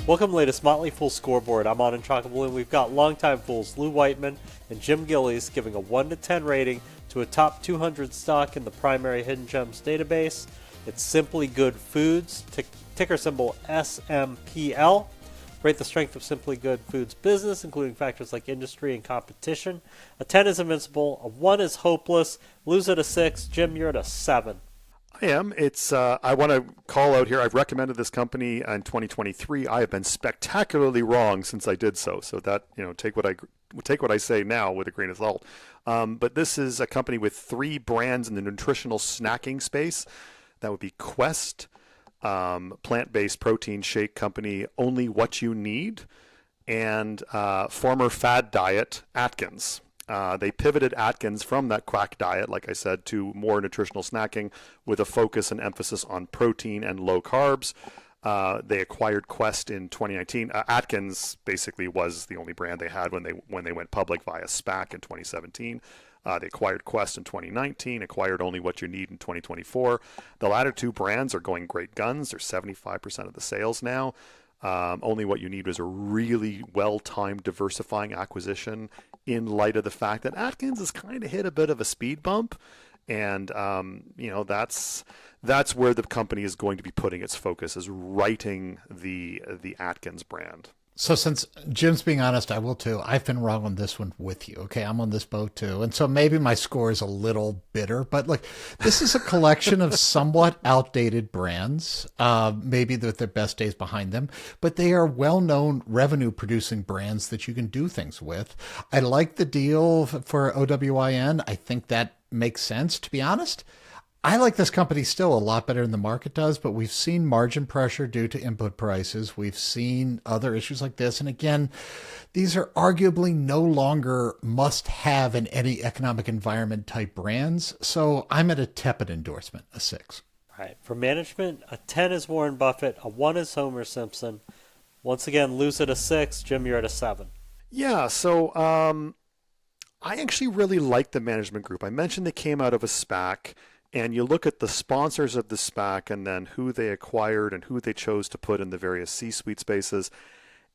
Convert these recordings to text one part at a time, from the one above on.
Welcome to the latest Motley Fool scoreboard. I'm on in Chocolate Balloon. We've got longtime fools Lou Whiteman and Jim Gillies giving a 1 to 10 rating to a top 200 stock in the primary Hidden Gems database. It's Simply Good Foods, ticker symbol SMPL. Rate the strength of Simply Good Foods business, including factors like industry and competition. A 10 is invincible, a 1 is hopeless. Lou's at a 6. Jim, you're at a 7. I am. I want to call out here. I've recommended this company in 2023. I have been spectacularly wrong since I did so. So that, take what I say now with a grain of salt. But this is a company with 3 brands in the nutritional snacking space. That would be Quest, plant-based protein shake company, Only What You Need, and former fad diet, Atkins. They pivoted Atkins from that quack diet, like I said, to more nutritional snacking with a focus and emphasis on protein and low carbs. They acquired Quest in 2019. Atkins basically was the only brand they had when they went public via SPAC in 2017. They acquired Quest in 2019, acquired Only What You Need in 2024. The latter 2 brands are going great guns. They're 75% of the sales now. Only What You Need was a really well-timed diversifying acquisition in light of the fact that Atkins has kind of hit a bit of a speed bump. And, that's where the company is going to be putting its focus, is writing the Atkins brand. So since Jim's being honest, I will too. I've been wrong on this one with you. Okay, I'm on this boat too. And so maybe my score is a little bitter, but look, this is a collection of somewhat outdated brands, maybe with their best days behind them, but they are well-known revenue-producing brands that you can do things with. I like the deal for OWYN. I think that makes sense, to be honest. I like this company still a lot better than the market does, but we've seen margin pressure due to input prices. We've seen other issues like this. And again, these are arguably no longer must-have in any economic environment type brands. So I'm at a tepid endorsement, a 6. All right. For management, a 10 is Warren Buffett, a 1 is Homer Simpson. Once again, Lou's at a 6. Jim, you're at a 7. Yeah, so I actually really like the management group. I mentioned they came out of a SPAC. And you look at the sponsors of the SPAC and then who they acquired and who they chose to put in the various C-suite spaces.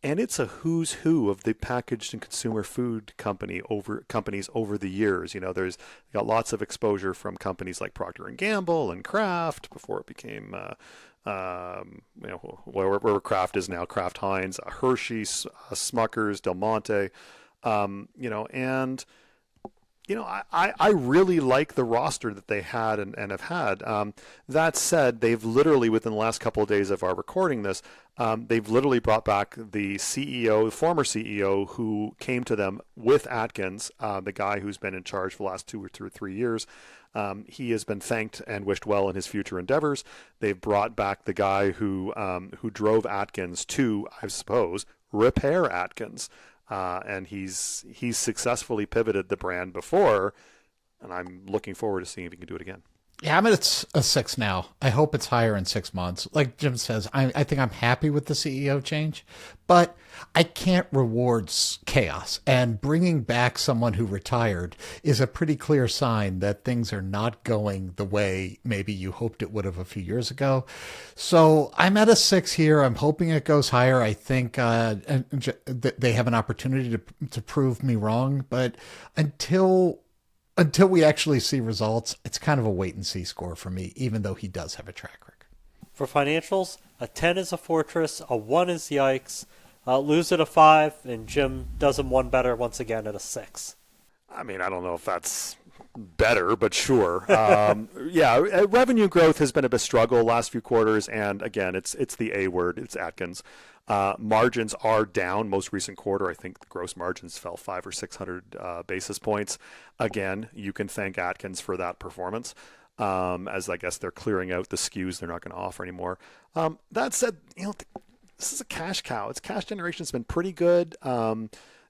And it's a who's who of the packaged and consumer food companies over the years. There's got lots of exposure from companies like Procter & Gamble and Kraft before it became, where Kraft is now, Kraft Heinz, Hershey's, Smucker's, Del Monte, and I really like the roster that they had and have had. That said, they've literally, within the last couple of days of our recording this, they've literally brought back the CEO, the former CEO, who came to them with Atkins, the guy who's been in charge for the last 2 or 3 years. He has been thanked and wished well in his future endeavors. They've brought back the guy who drove Atkins to, I suppose, repair Atkins. And he's successfully pivoted the brand before, and I'm looking forward to seeing if he can do it again. Yeah, I'm at a 6 now. I hope it's higher in 6 months. Like Jim says, I think I'm happy with the CEO change, but I can't reward chaos. And bringing back someone who retired is a pretty clear sign that things are not going the way maybe you hoped it would have a few years ago. So I'm at a 6 here. I'm hoping it goes higher. I think they have an opportunity to prove me wrong, but until we actually see results, it's kind of a wait-and-see score for me, even though he does have a track record. For financials, a 10 is a fortress, a 1 is yikes, Lou's at a 5, and Jim does him one better once again at a 6. I mean, I don't know if that's better, but sure. Revenue growth has been a bit struggle last few quarters, and again, it's the A word, it's Atkins. Margins are down most recent quarter. I think the gross margins fell 500 or 600 basis points. Again, you can thank Atkins for that performance, as I guess they're clearing out the SKUs they're not going to offer anymore. That said, this is a cash cow. Its cash generation has been pretty good.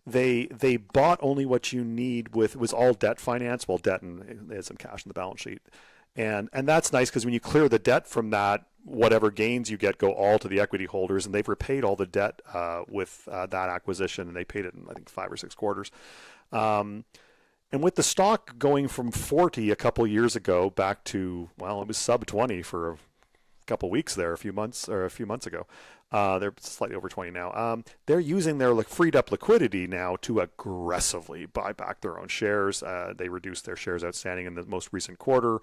They bought Only What You Need was all debt finance, debt, and they had some cash in the balance sheet. And that's nice because when you clear the debt from that, whatever gains you get go all to the equity holders, and they've repaid all the debt with that acquisition, and they paid it in, I think, 5 or 6 quarters. And with the stock going from 40 a couple years ago back to, it was sub 20 for couple weeks there, a few months ago. They're slightly over 20 now. They're using their freed up liquidity now to aggressively buy back their own shares. They reduced their shares outstanding in the most recent quarter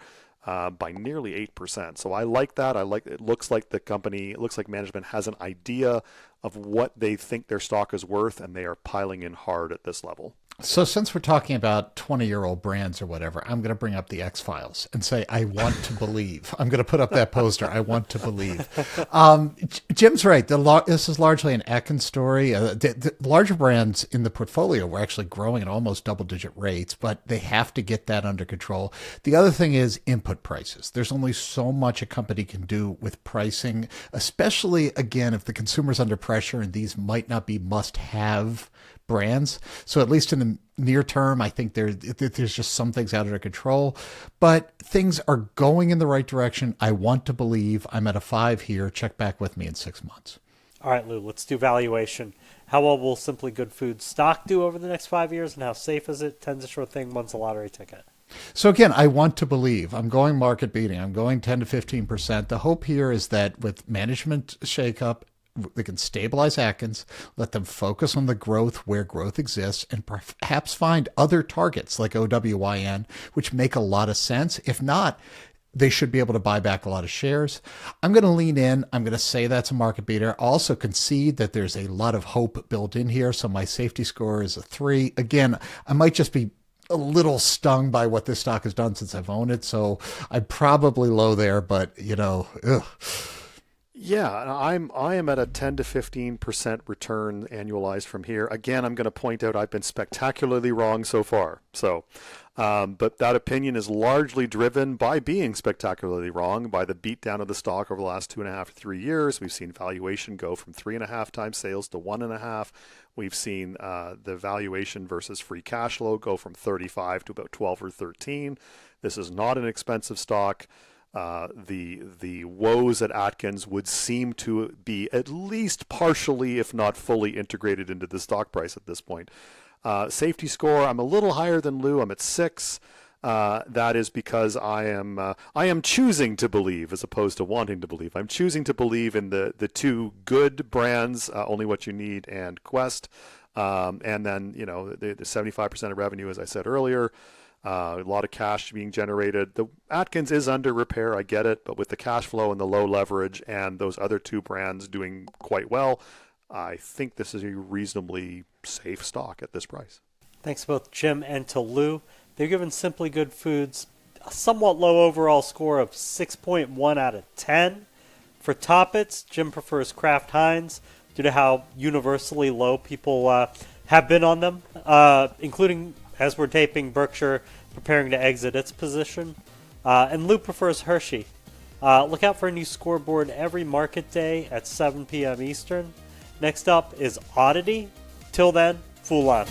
by nearly 8%. So I like that. It looks like management has an idea of what they think their stock is worth, and they are piling in hard at this level. So since we're talking about 20-year-old brands or whatever, I'm going to bring up the X-Files and say, I want to believe. I'm going to put up that poster. I want to believe. Jim's right. This is largely an Atkins story. The larger brands in the portfolio were actually growing at almost double-digit rates, but they have to get that under control. The other thing is input prices. There's only so much a company can do with pricing, especially, again, if the consumer's under pressure, and these might not be must-have brands. So at least in the near term, I think there's just some things out of their control, but things are going in the right direction. I want to believe. I'm at a 5 here. Check back with me in 6 months. All right, Lou, let's do valuation. How well will Simply Good Foods stock do over the next 5 years, and how safe is it? 10's a sure thing, 1's a lottery ticket. So again, I want to believe. I'm going market beating. I'm going 10 to 15%. The hope here is that with management shakeup, they can stabilize Atkins, let them focus on the growth where growth exists, and perhaps find other targets like OWYN, which make a lot of sense. If not, they should be able to buy back a lot of shares. I'm going to lean in. I'm going to say that's a market beater. I'll also concede that there's a lot of hope built in here. So my safety score is a 3. Again, I might just be a little stung by what this stock has done since I've owned it. So I'm probably low there, but ugh. Yeah, I am at a 10 to 15% return annualized from here. Again, I'm going to point out I've been spectacularly wrong so far. So, but that opinion is largely driven by being spectacularly wrong, by the beatdown of the stock over the last 2.5 to 3 years. We've seen valuation go from 3.5 times sales to 1.5. We've seen the valuation versus free cash flow go from 35 to about 12 or 13. This is not an expensive stock. The woes at Atkins would seem to be at least partially, if not fully, integrated into the stock price at this point. Safety score, I'm a little higher than Lou. I'm at 6. That is because I am choosing to believe as opposed to wanting to believe. I'm choosing to believe in the two good brands, Only What You Need and Quest, and then the 75% of revenue, as I said earlier. A lot of cash being generated. The Atkins is under repair, I get it, but with the cash flow and the low leverage and those other two brands doing quite well, I think this is a reasonably safe stock at this price. Thanks both Jim and to Lou. They're given Simply Good Foods a somewhat low overall score of 6.1 out of 10. For Toppets, Jim prefers Kraft Heinz due to how universally low people have been on them, including, as we're taping, Berkshire preparing to exit its position. And Lou prefers Hershey. Look out for a new scoreboard every market day at 7 p.m. Eastern. Next up is Oddity. Till then, Fool on.